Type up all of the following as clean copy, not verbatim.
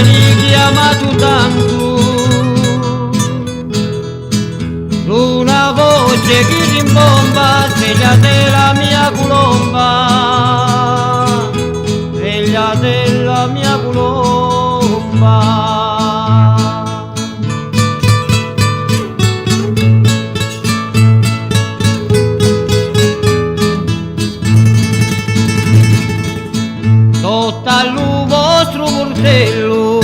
ni chiamato tanto, una voce che rimbomba, sveglia della mia colomba, sveglia della mia colomba. Sotto al vostro portello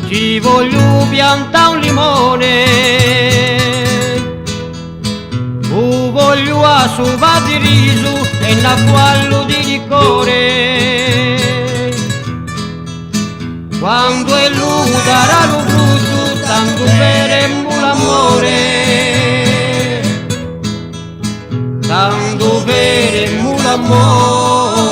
ci voglio piantare un limone, voglio a sopa di riso e un acquallo di liquore. Quando è lui darà lo frutto, tanto faremo l'amore, tanto faremo l'amore.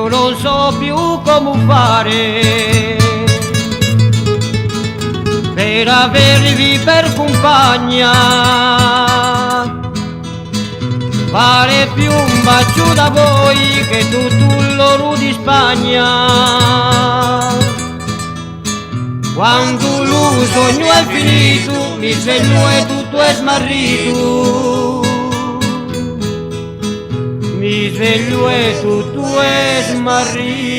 Non so più come fare per avervi per compagna, fare più un bacio da voi che tutto l'oro di Spagna. Quando lo sogno è finito, mi sveglio e tutto è smarrito, mi sveglio e tutto è smarrito.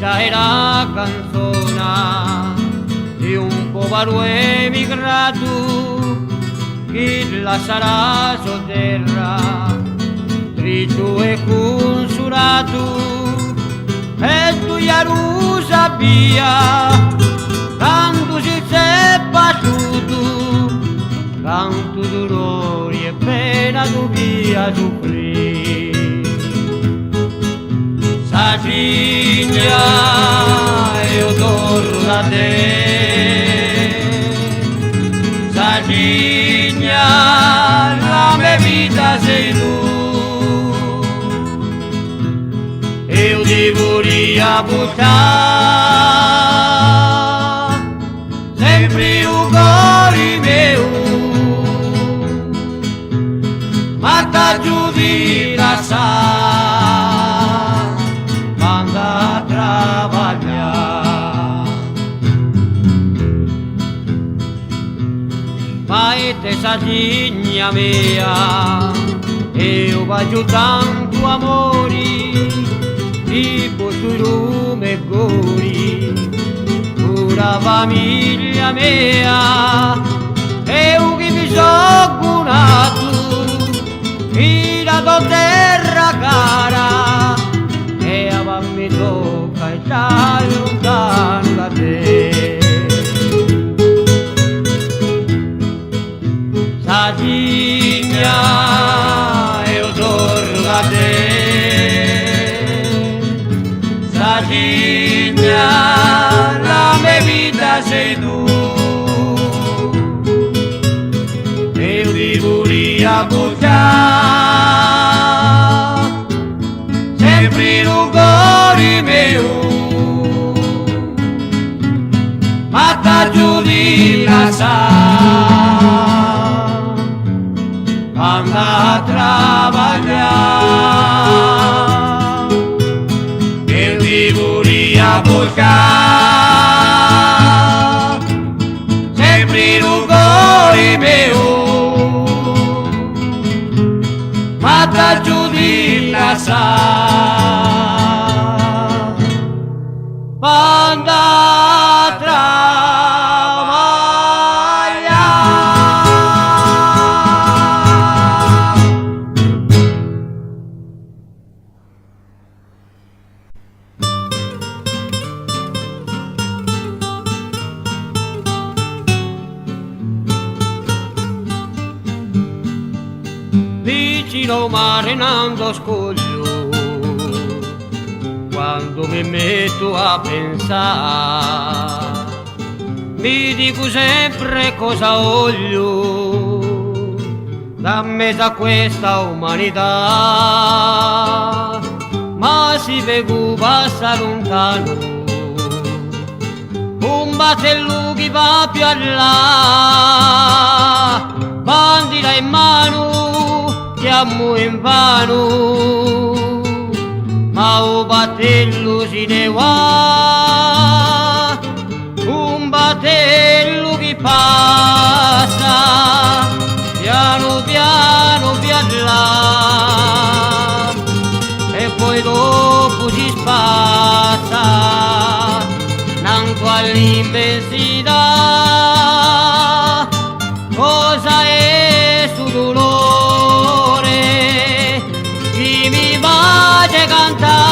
Questa è la canzone di un povero emigrato che la sarà sotterra, trito e consolato, e tu ya lo sappia, tanto si è battuto, tanto dolore e pena dobbiamo soffrire. Sacigna, io torno da te, Sacigna, la mia vita sei tu, io ti voglio buttare, sempre il cuore mio, ma da giù di lasciare. Ma te Sacigna mia, io voglio tanto amore, tipo tu lume e gori, pura famiglia mia, io che mi sono cunato, in la tua terra cara, e a mi tocca stare lontano da te. Sacigna, io torno da te, Sacigna, la mia vita sei tu, io ti voglio buttare, sempre il cuore mio, ma da giù di lasciare. Anda a travagliare, che ti voglio portare, sempre il cuore mio, ma da giù di lasciare, anda a vicino mare nando scoglio, quando mi metto a pensare, mi dico sempre cosa voglio da mezzo a questa umanità, ma si vede passa lontano un battello che va più a là, bandila in mano, chiamo in vano, ma o battello si ne va, un battello che passa, piano piano piano là, e poi dopo si spazza, nanco all'immensità, cosa è su dolore, chi mi va a cantare,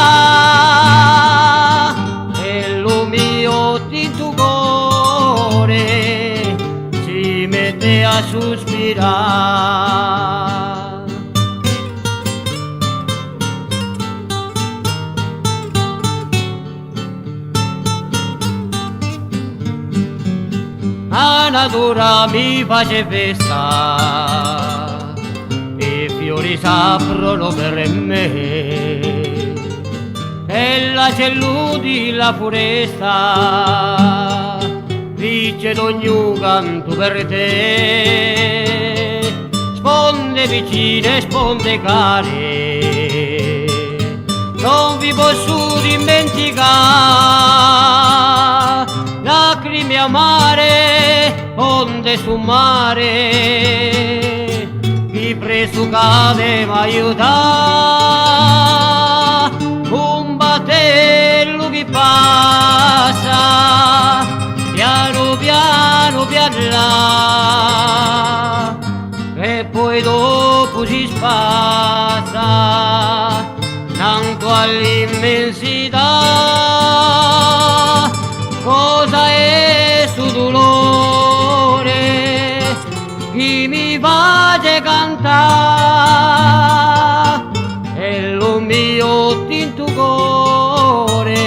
e lo mio tinto cuore si mette a sospirare. La natura mi face festa e i fiori s'aprono per me e la celludi la foresta dice d'ogni canto per te, sponde vicine, sponde care, non vi posso dimenticare, lacrime amare, onde su mare, vi preso cade m'aiuta, un battello che passa, piano piano piano là, e poi dopo si spazza, nanco all'immensità, cosa è su dolore, chi mi va a cantare, e lo mio tinto cuore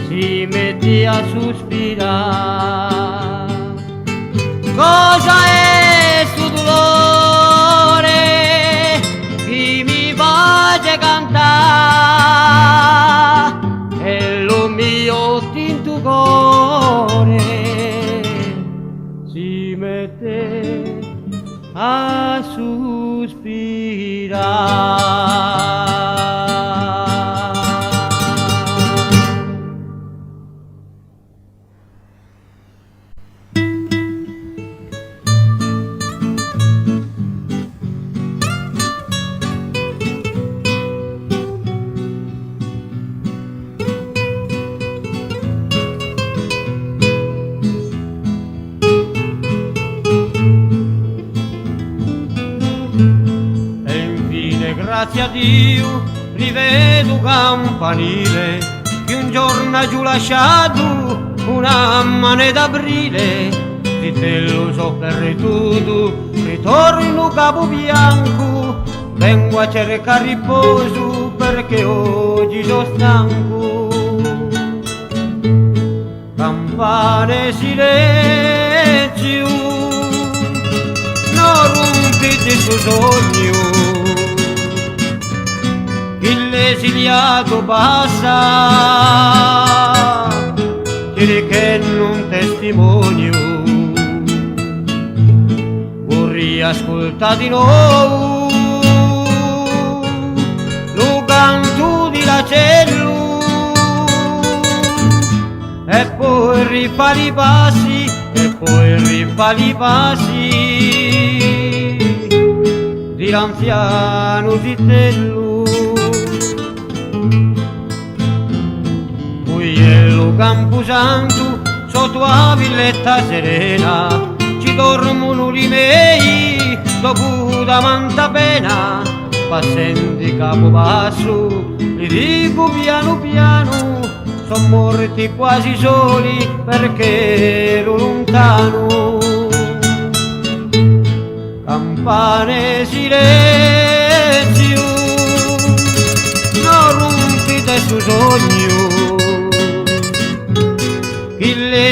si mette a sospirare. Cosa è su dolore, chi mi va a cantare, e lo mio tinto cuore si mette a sospirare. Grazie a Dio rivedo campanile che un giorno ha giù lasciato una mane d'aprile, di te lo so per tutto, ritorno capo bianco, vengo a cercare riposo perché oggi sono stanco. Campane silenzio, non rompete il tuo sogno, l'esiliato passa, dire che non testimonio, vorrei ascoltare di nuovo lo canto di l'acello, e poi rifare i passi, e poi rifare i passi di l'anziano zitello. Lo Camposanto sotto la villetta serena ci dormono i miei dopo da manta pena, passando capo basso li dico piano piano, son morti quasi soli perché ero lontano. Campane silenzio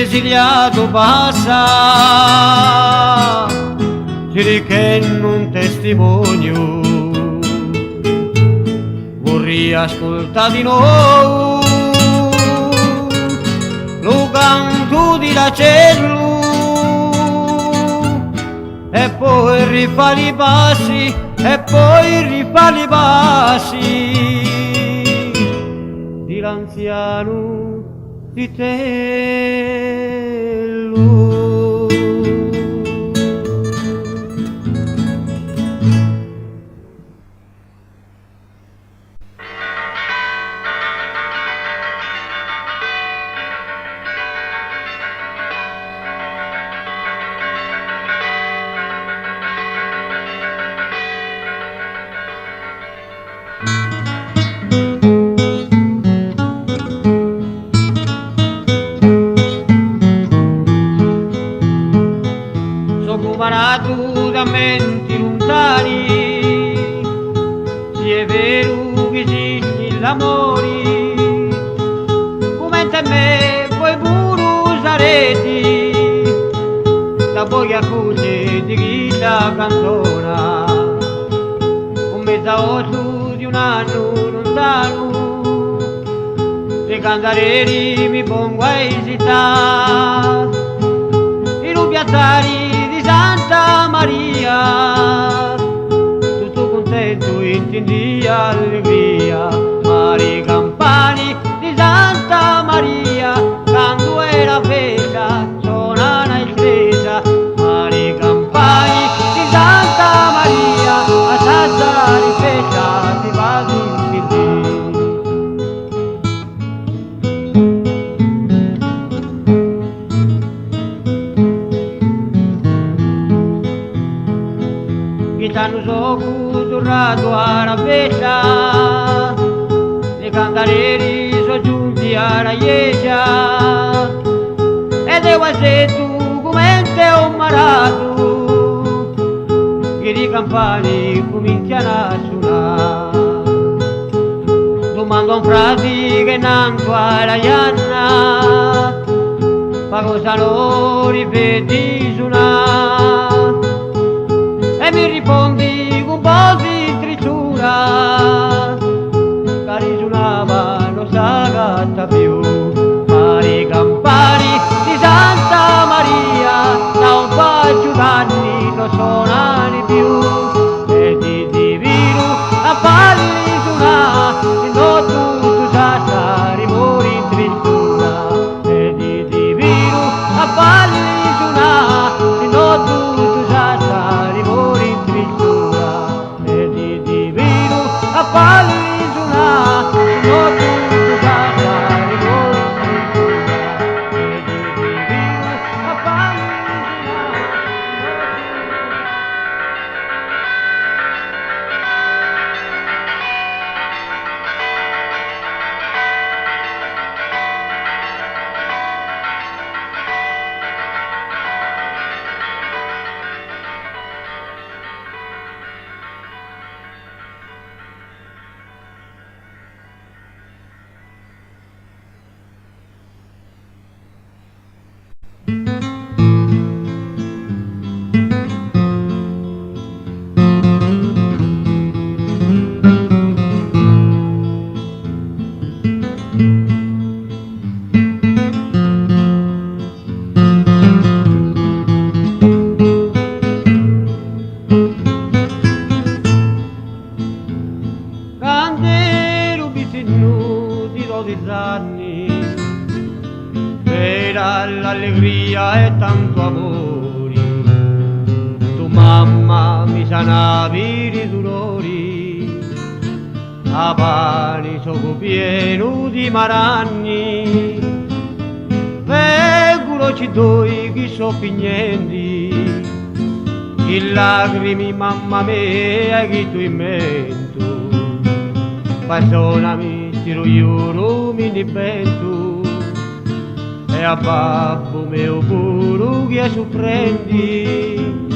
esiliato passa, si richenne un testimonio, vorrei ascoltare di nuovo lo canto di l'acello e poi rifare i passi, e poi rifare i passi di l'anziano Vitello. Parato da menti lontani, se è vero che esiste l'amore, come te me puoi pure usareti, da poi accoglie di chi la cantona, un mezzo di un anno lontano, le cantarelli mi pongo a esitare, i rubiazzari Santa Maria, tutto contento intendi allegria, mari campani di Santa Maria, quando era festa, suona la chiesa, mari campani di Santa Maria, a Santa di festa ti vado in Sanno sono tornato alla festa, le cantarelli sono giunti alla chiesa, ed è quasi tu come te ho marato, che i campani cominciano a suonare. Domando a un frate che nanto alla Ianna, ma cosa lo ripeti suonare? E mi rispondi con un po' di trittura, che risuonava non sa gatta più, ma i campani di Santa Maria da un paio d'anni non suonano più, e ti divino a farli suonare, se no tu sa rimori in trittura, e ti divino a farli suonare, se no tu sa rimori in trittura, e ti divino a farli suonare, se no tu sa rimori in trittura, e ti divino a farli suonare. Candelo bisogno di 12 anni, per l'allegria e tanto amore, tu mamma mi sanavi di dolori, a pani sono pieno di maragni, vengono ci due che so pignenti, che lacrimi mamma mia che tu in mento, perdonami se lo giuro mi ripento, e a babbo mio puro che soffrendi,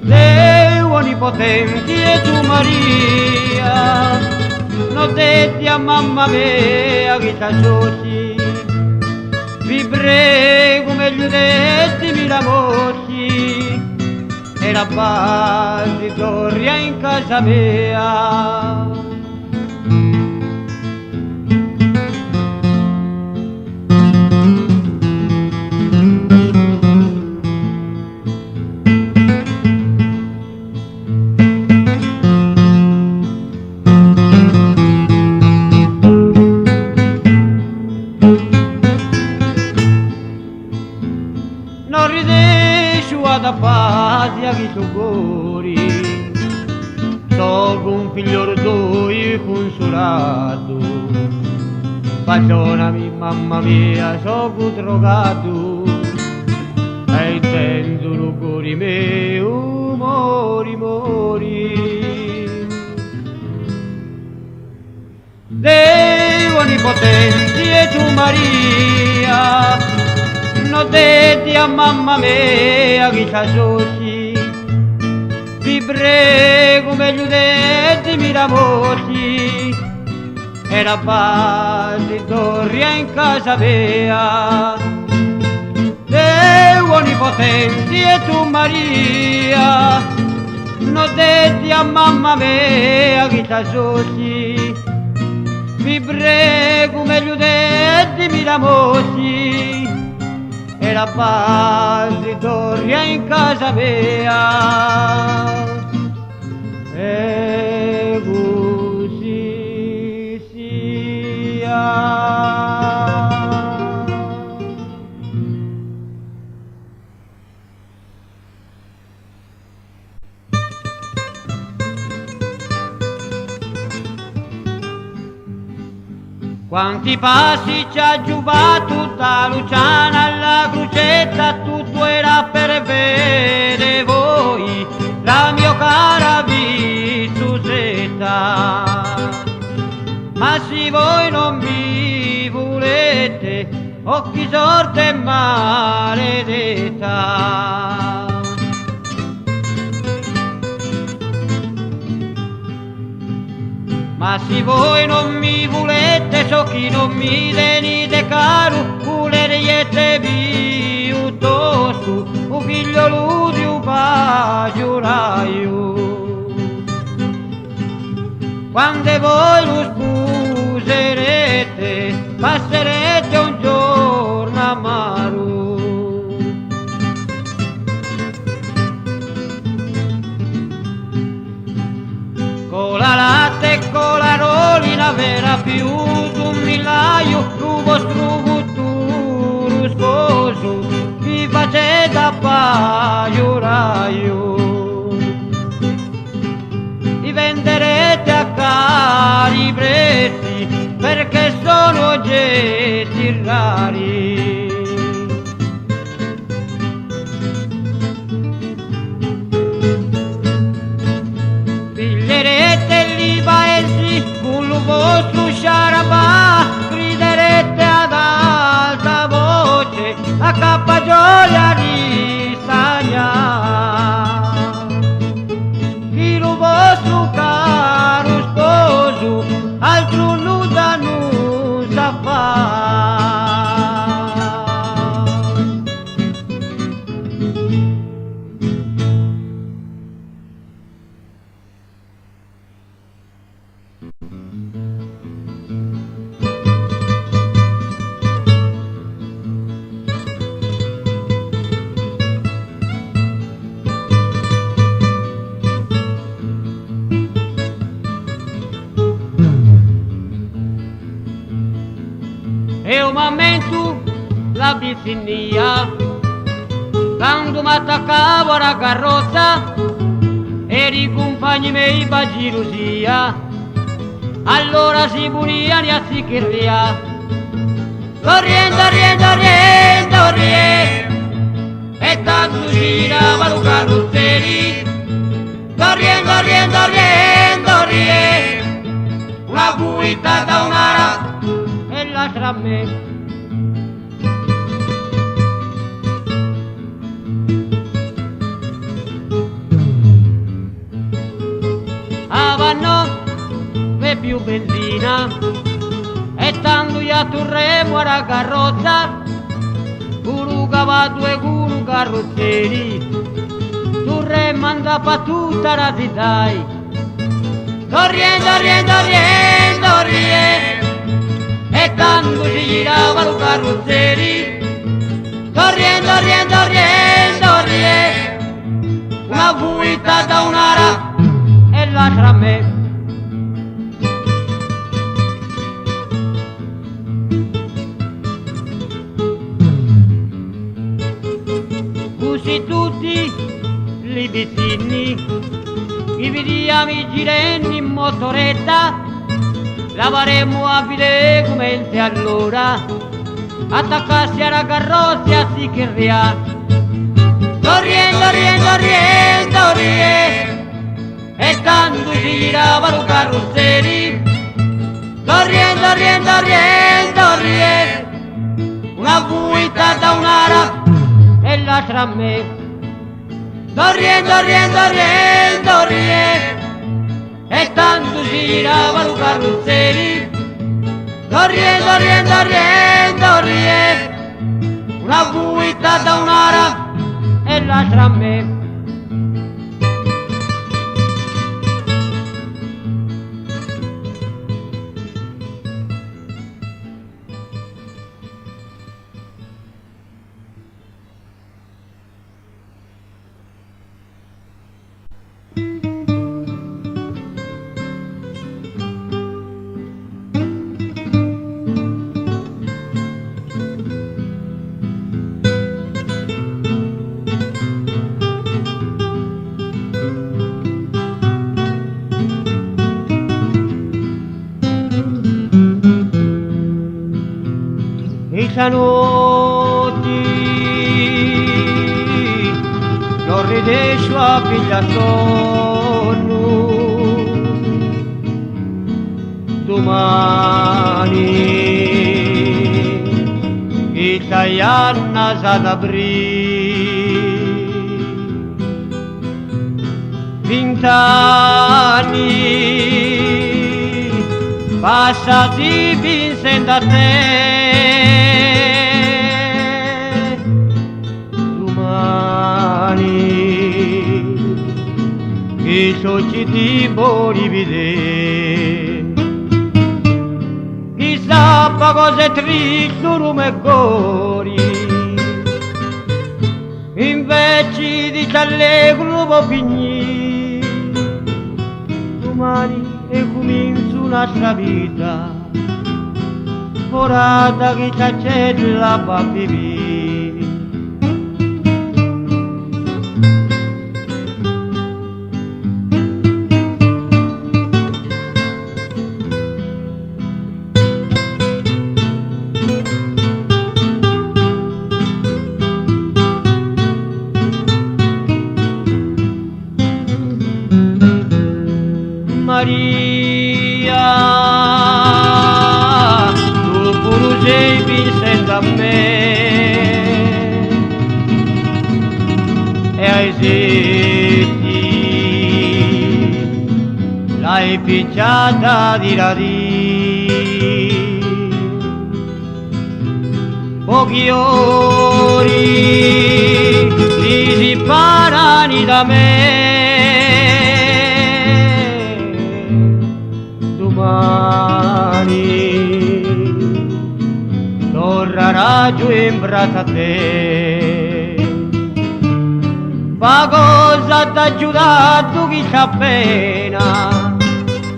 le onnipotenti e tu Maria, non detti a mamma mia che t'associ, vi prego meglio dettimi la mosci e la base torna in casa mia. Non ridesci da patria che tu cuori, sono un figlio d'oi consolato, perdonami mamma mia, sono drogato, e intendo lo cuore mio, mori, mori. Deo onnipotente e tu Maria, non detti a mamma mia che t'associ, vi prego meglio dettimi la voce e la base torna in casa mia. Deo onnipotente e tu Maria, non detti a mamma mia che t'associ, vi prego meglio dettimi la voce e la base torna in casa mia. E così sia. Quanti passi ci ha giubato da Luciana alla Crocetta, tutto era per vedere voi, la mia cara Vittusetta. Ma se voi non mi volete, oh che sorte maledetta. Ma se voi non mi volete, so chi non mi tenete caro, voleriete piuttosto un figlio di un pagiolaio. Quando voi lo sposerete, passerete un giorno amaro. Con la latte e con la rolina vera più d'un migliaio, il vostro futuro sposo vi facete a paiolaio. Li venderete a cari prezzi perché sono oggetti rari. Con il vostro sciarabà griderete ad alta voce a Cappagioia di Stagna. Il vostro caro sposo altro nuda non sa fare. Io m'ammento la bizzinnia quando mi attaccavo alla carrozza e i compagni miei bagirosia, allora si puniani a sicchiria. Corriendo, riendo, riendo, riendo, e tanto girava lo carrozzeri. Corriendo, riendo, riendo, riendo, una guida da un'ara e l'altra a me. Avanno per più benzina e tanto io torremo alla carrozza Unu cavallo e unu carrozzeri, tu re manda pa tutta la dai. Torriendo, riendo, riendo, riendo, e tanto si girava lo carrozzeri. Torriendo, riendo, riendo, riendo, una fuita da un'ara e l'altra a me. Così tutti li vicini, i vediamo i girenni in motoretta, lavaremo a vide come se allora, attaccarsi alla carrozza si che ria. Riendo, riendo, riendo, riendo, e tanto si girava lo carrozzeri. Riendo, riendo, riendo, riendo, una fuita da un'ara e l'altra a me. Riendo, riendo, riendo, riendo, e tanto si girava lo carrozzeri. Riendo, riendo, riendo, riendo, una fuita da un'ara e l'altra a me. Stanotti non riesco a pigliare sonno, domani italiana sa d'apri, 20 anni passati vincendo a te. I soci ti vuoi vedere, chissà cosa triste non mi cuori, invece di t'allegro può finire, domani e comincio un'altra vita, ora da che c'è la fa vivere. Maria, tu pure sei vincendo a me e ai setti l'hai picciata di radì. Pochi ori ti separano da me, domani tornerà giù in braccio a te. Ma cosa t'ha aiutato chi c'ha pena?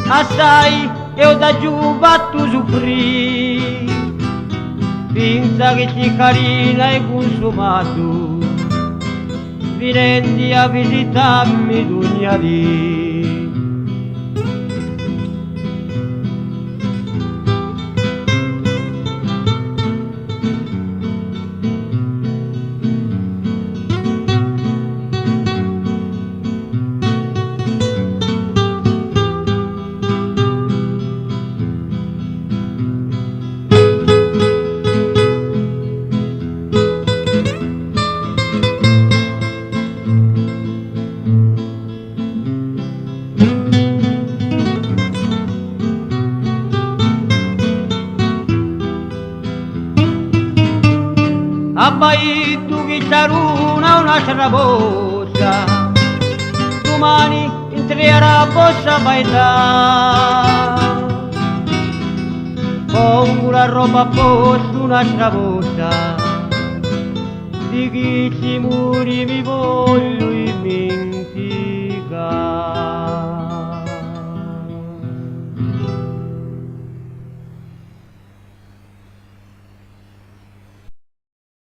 Assai io da giù fatto soffrire, pensa che ti carina e consumato, vieni a visitarmi d'ogni. un'altra boccia, domani entrerà a bossa baità. Pongo la roba a posto un'altra volta, di chi si muri mi voglio dimenticare.